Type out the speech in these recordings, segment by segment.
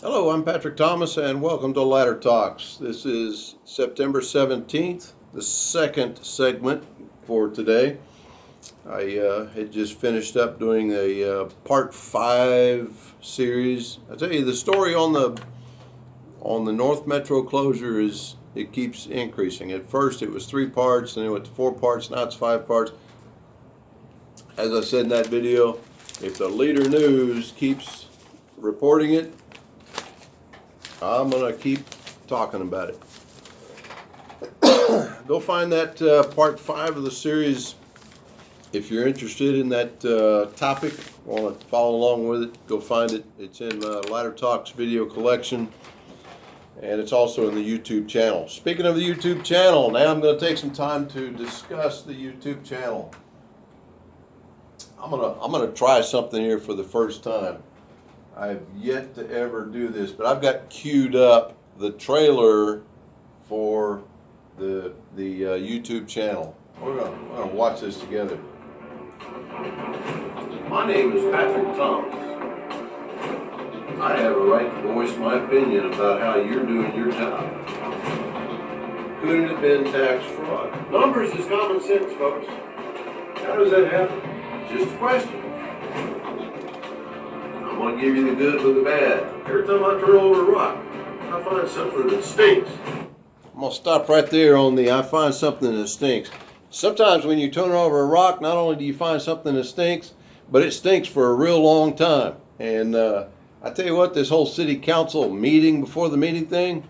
Hello, I'm Patrick Thomas, and welcome to Ladder Talks. This is September 17th, the second segment for today. I had just finished up doing a part 5 series. I tell you, the story on the North Metro closure it keeps increasing. At first, it was 3 parts, then it went to 4 parts. Now it's 5 parts. As I said in that video, if the Leader News keeps reporting it, I'm going to keep talking about it. Go find that part 5 of the series if you're interested in that topic. Want to follow along with it, go find it. It's in Ladder Talks video collection, and it's also in the YouTube channel. Speaking of the YouTube channel, now I'm going to take some time to discuss the YouTube channel. I'm gonna try something here for the first time. I've yet to ever do this, but I've got queued up the trailer for the YouTube channel. We're gonna watch this together. My name is Patrick Thomas. I have a right to voice my opinion about how you're doing your job. Could it have been tax fraud? Numbers is common sense, folks. How does that happen? Just a question. I'm going to give you the good with the bad. Every time I turn over a rock, I find something that stinks. I'm going to stop right there on the I find something that stinks. Sometimes when you turn over a rock, not only do you find something that stinks, but it stinks for a real long time. And I tell you what, this whole city council meeting before the meeting thing,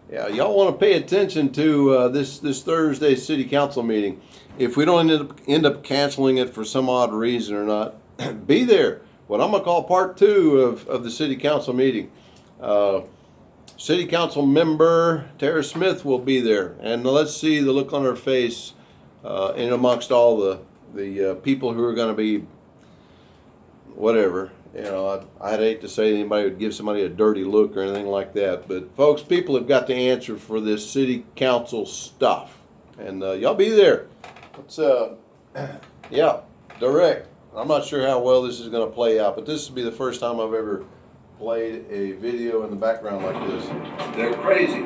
yeah, y'all want to pay attention to this Thursday city council meeting. If we don't end up canceling it for some odd reason or not, be there. What I'm going to call part 2 of the city council meeting. City council member Tara Smith will be there, and let's see the look on her face in amongst all the people who are going to be whatever. You know, I'd hate to say anybody would give somebody a dirty look or anything like that, but folks, people have got to answer for this city council stuff, and y'all be there. Let's yeah, direct. I'm not sure how well this is going to play out, but this will be the first time I've ever played a video in the background like this. They're crazy.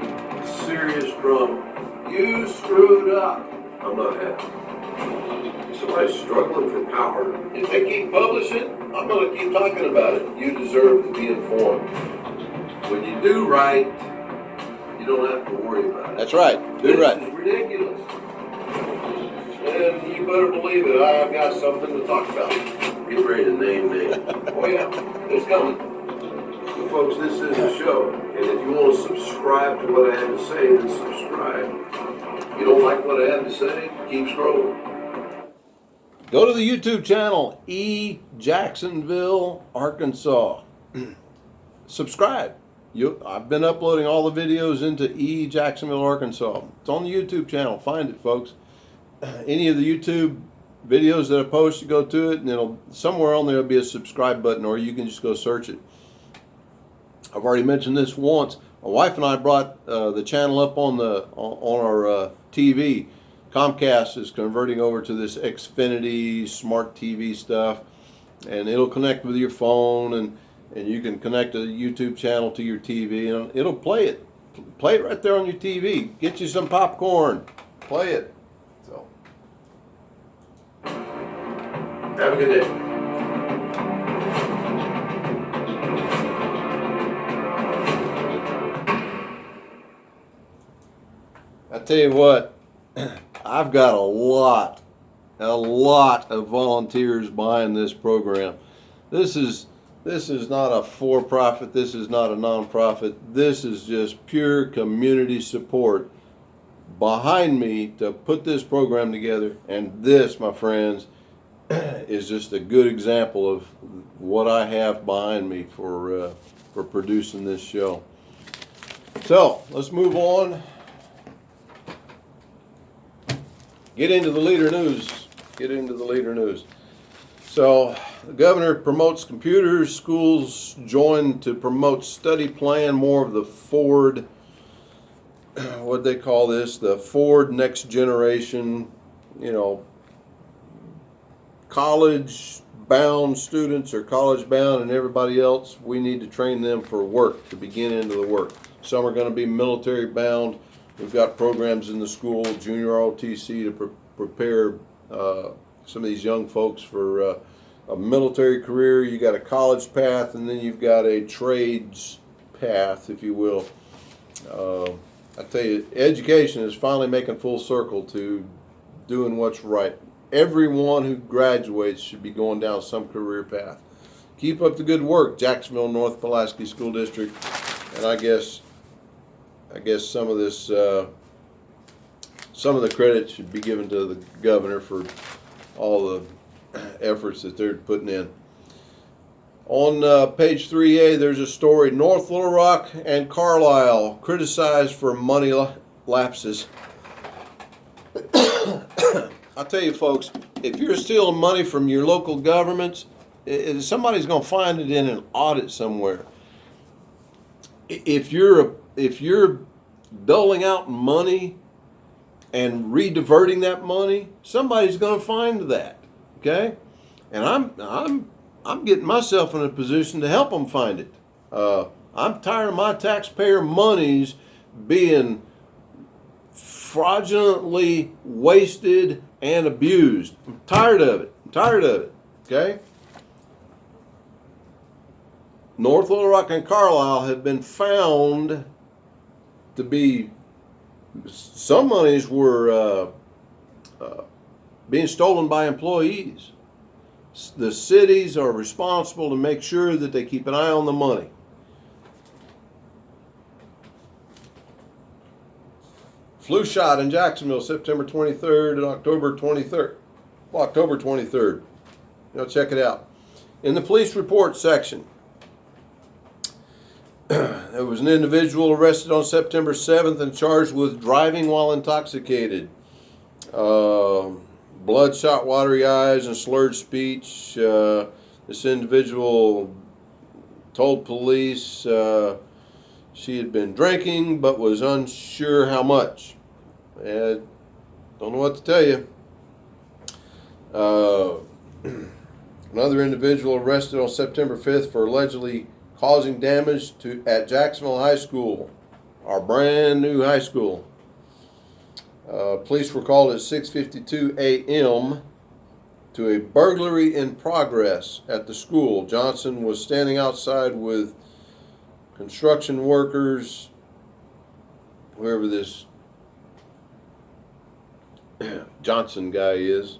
Serious drama. You screwed up. I'm not happy. Somebody's struggling for power. If they keep publishing, I'm going to keep talking about it. You deserve to be informed. When you do right, you don't have to worry about it. That's right. Do right. This is ridiculous. And you better believe it, I've got something to talk about. Get ready to name names. Oh yeah, it's coming. So folks, this is a show. And if you want to subscribe to what I have to say, then subscribe. You don't like what I have to say, keep scrolling. Go to the YouTube channel, E. Jacksonville, Arkansas. Subscribe. I've been uploading all the videos into E. Jacksonville, Arkansas. It's on the YouTube channel. Find it, folks. Any of the YouTube videos that I post, you go to it, and it'll somewhere on there will be a subscribe button, or you can just go search it. I've already mentioned this once. My wife and I brought the channel up on our TV. Comcast is converting over to this Xfinity smart TV stuff, and it'll connect with your phone, and you can connect a YouTube channel to your TV, and it'll play it right there on your TV. Get you some popcorn, play it. So, have a good day. I tell you what, I've got a lot of volunteers behind this program. This is not a for-profit. This is not a non-profit. This is just pure community support behind me to put this program together. And this, my friends, is just a good example of what I have behind me for producing this show. So let's move on. Get into the Leader News. So the governor promotes computers. Schools join to promote study plan, more of the Ford, what they call this, the Ford Next Generation, college bound students or college bound and everybody else, we need to train them for work, to begin into the work. Some are going to be military bound. We've got programs in the school, junior ROTC, to prepare some of these young folks for a military career. You got a college path, and then you've got a trades path, if you will. I tell you, education is finally making full circle to doing what's right. Everyone who graduates should be going down some career path. Keep up the good work, Jacksonville North Pulaski School District. And I guess some of this, some of the credit should be given to the governor for all the efforts that they're putting in. On page 3A, there's a story: North Little Rock and Carlisle criticized for money lapses. I'll tell you, folks, if you're stealing money from your local governments, somebody's going to find it in an audit somewhere. If you're doling out money and rediverting that money, somebody's going to find that. Okay, and I'm getting myself in a position to help them find it. I'm tired of my taxpayer monies being fraudulently wasted and abused. I'm tired of it. Okay? North Little Rock and Carlisle have been found to be, some monies were being stolen by employees. The cities are responsible to make sure that they keep an eye on the money. Flu shot in Jacksonville, September 23rd and October 23rd. Well, October 23rd. Check it out. In the police report section, there was an individual arrested on September 7th and charged with driving while intoxicated. Bloodshot, watery eyes, and slurred speech. This individual told police she had been drinking but was unsure how much. Don't know what to tell you. Another individual arrested on September 5th for allegedly causing damage at Jacksonville High School, our brand new high school. Police were called at 6:52 a.m. to a burglary in progress at the school. Johnson was standing outside with construction workers, whoever this Johnson guy is.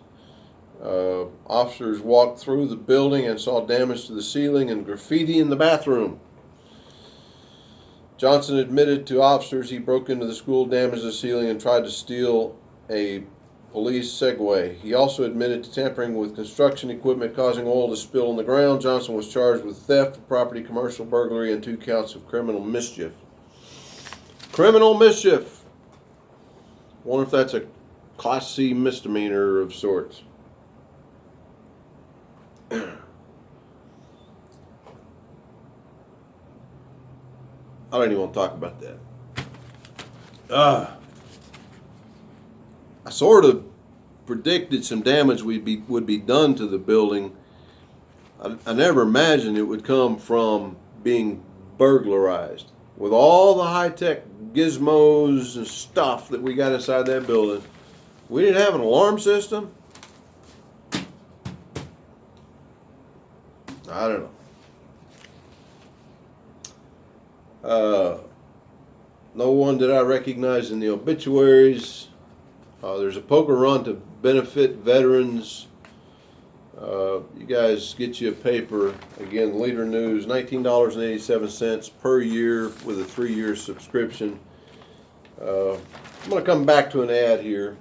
Officers walked through the building and saw damage to the ceiling and graffiti in the bathroom. Johnson admitted to officers he broke into the school, damaged the ceiling, and tried to steal a police Segway. He also admitted to tampering with construction equipment, causing oil to spill on the ground. Johnson was charged with theft of property, commercial burglary, and 2 counts of criminal mischief. Criminal mischief. Wonder if that's a Class C misdemeanor of sorts. I don't even want to talk about that. I sort of predicted some damage would be done to the building. I never imagined it would come from being burglarized. With all the high-tech gizmos and stuff that we got inside that building, we didn't have an alarm system. I don't know. No one did I recognize in the obituaries. There's a poker run to benefit veterans. You guys get you a paper. Again, Leader News, $19.87 per year with a 3-year subscription. I'm going to come back to an ad here.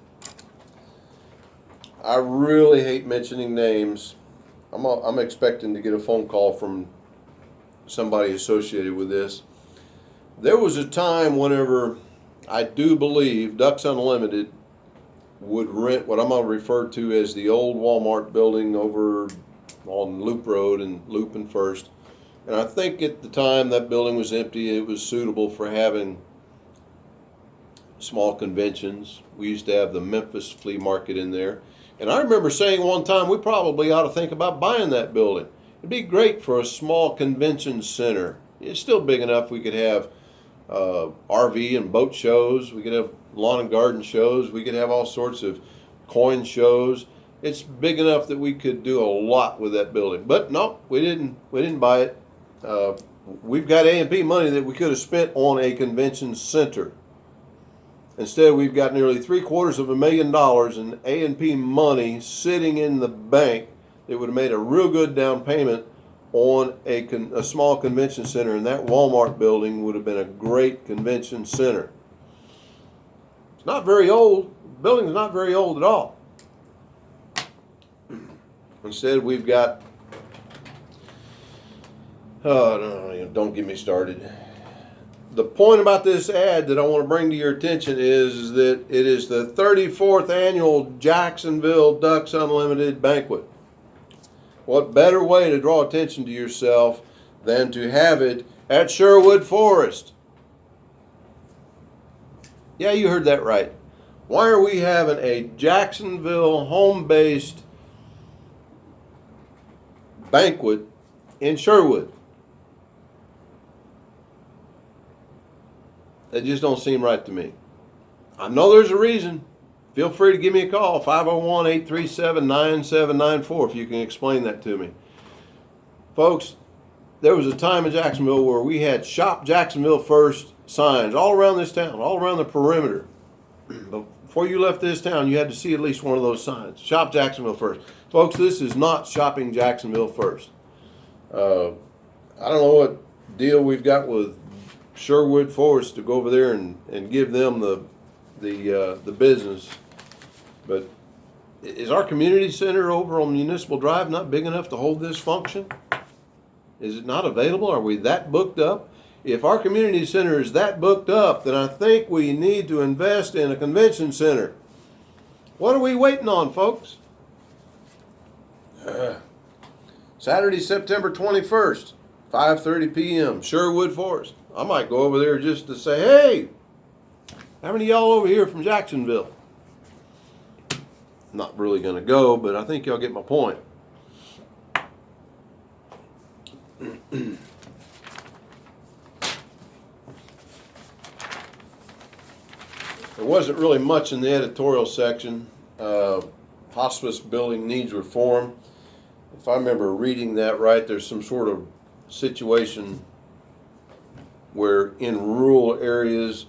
I really hate mentioning names. I'm expecting to get a phone call from somebody associated with this. There was a time whenever I do believe Ducks Unlimited would rent what I'm going to refer to as the old Walmart building over on Loop Road and Loop and First. And I think at the time that building was empty. It was suitable for having small conventions. We used to have the Memphis Flea Market in there. And I remember saying one time we probably ought to think about buying that building. It'd be great for a small convention center. It's still big enough we could have RV and boat shows. We could have lawn and garden shows. We could have all sorts of coin shows. It's big enough that we could do a lot with that building. But no, we didn't buy it. We've got A&P money that we could have spent on a convention center. Instead, we've got nearly $750,000 in A&P money sitting in the bank that would have made a real good down payment on a small convention center, and that Walmart building would have been a great convention center. It's not very old. The building's not very old at all. Instead, we've got, oh, no, don't get me started. The point about this ad that I want to bring to your attention is that it is the 34th annual Jacksonville Ducks Unlimited Banquet. What better way to draw attention to yourself than to have it at Sherwood Forest? Yeah, you heard that right. Why are we having a Jacksonville home-based banquet in Sherwood? That just don't seem right to me. I know there's a reason. Feel free to give me a call, 501-837-9794, if you can explain that to me. Folks, there was a time in Jacksonville where we had Shop Jacksonville First signs all around this town, all around the perimeter. Before you left this town, you had to see at least one of those signs. Shop Jacksonville First. Folks, this is not shopping Jacksonville First. I don't know what deal we've got with Sherwood Forest to go over there and give them the business, but is our community center over on Municipal Drive not big enough to hold this function? Is it not available? Are we that booked up? If our community center is that booked up, then I think we need to invest in a convention center. What are we waiting on, folks? Saturday, September 21st, 5:30 p.m., Sherwood Forest. I might go over there just to say, hey, how many of y'all over here from Jacksonville? Not really going to go, but I think y'all get my point. There wasn't really much in the editorial section. Hospice building needs reform. If I remember reading that right, there's some sort of situation where in rural areas,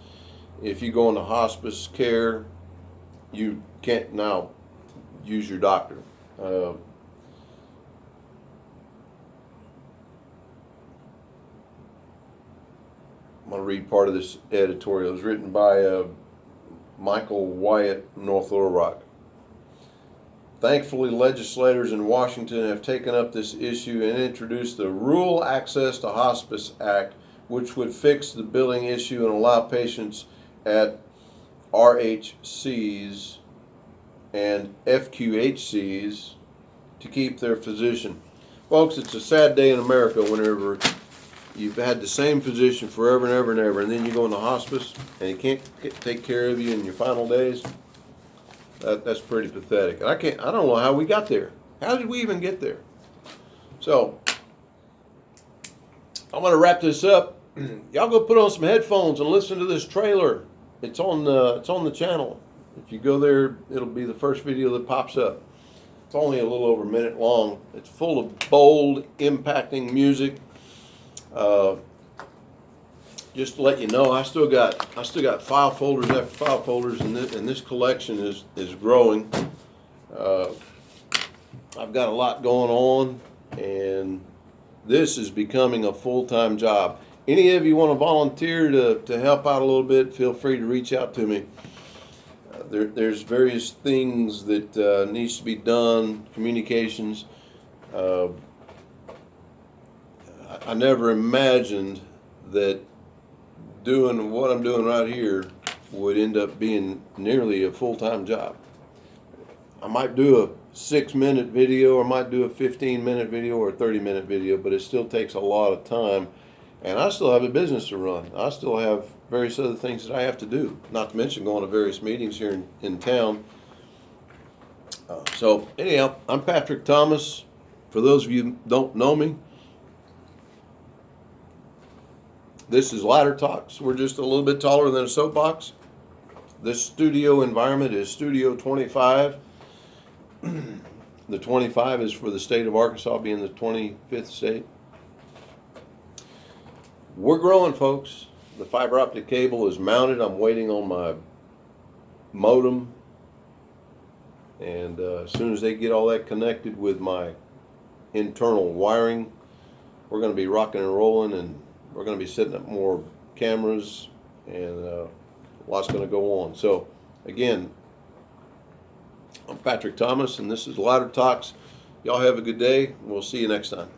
if you go into hospice care, you can't now use your doctor. I'm going to read part of this editorial. It was written by Michael Wyatt, North Little Rock. Thankfully, legislators in Washington have taken up this issue and introduced the Rural Access to Hospice Act, which would fix the billing issue and allow patients at RHCs and FQHCs to keep their physician. Folks, it's a sad day in America whenever you've had the same physician forever and ever and ever, and then you go into hospice and he can't take care of you in your final days. That's pretty pathetic. I don't know how we got there. How did we even get there? So, I'm going to wrap this up. Y'all go put on some headphones and listen to this trailer. It's on the channel. If you go there, it'll be the first video that pops up. It's only a little over a minute long. It's full of bold, impacting music. Just to let you know, I still got file folders after file folders, and this collection is growing. I've got a lot going on, and this is becoming a full-time job. Any of you want to volunteer to help out a little bit, feel free to reach out to me. There's various things that needs to be done, communications. I never imagined that doing what I'm doing right here would end up being nearly a full-time job. I might do a 6-minute video, or I might do a 15-minute video or a 30-minute video, but it still takes a lot of time. And I still have a business to run. I still have various other things that I have to do, not to mention going to various meetings here in town. So anyhow, I'm Patrick Thomas. For those of you who don't know me, this is Ladder Talks. We're just a little bit taller than a soapbox. This studio environment is Studio 25. The 25 is for the state of Arkansas, being the 25th state. We're growing, folks. The fiber optic cable is mounted. I'm waiting on my modem. And as soon as they get all that connected with my internal wiring, we're going to be rocking and rolling, and we're going to be setting up more cameras, and lots going to go on. So again, I'm Patrick Thomas, and this is Ladder Talks. Y'all have a good day. We'll see you next time.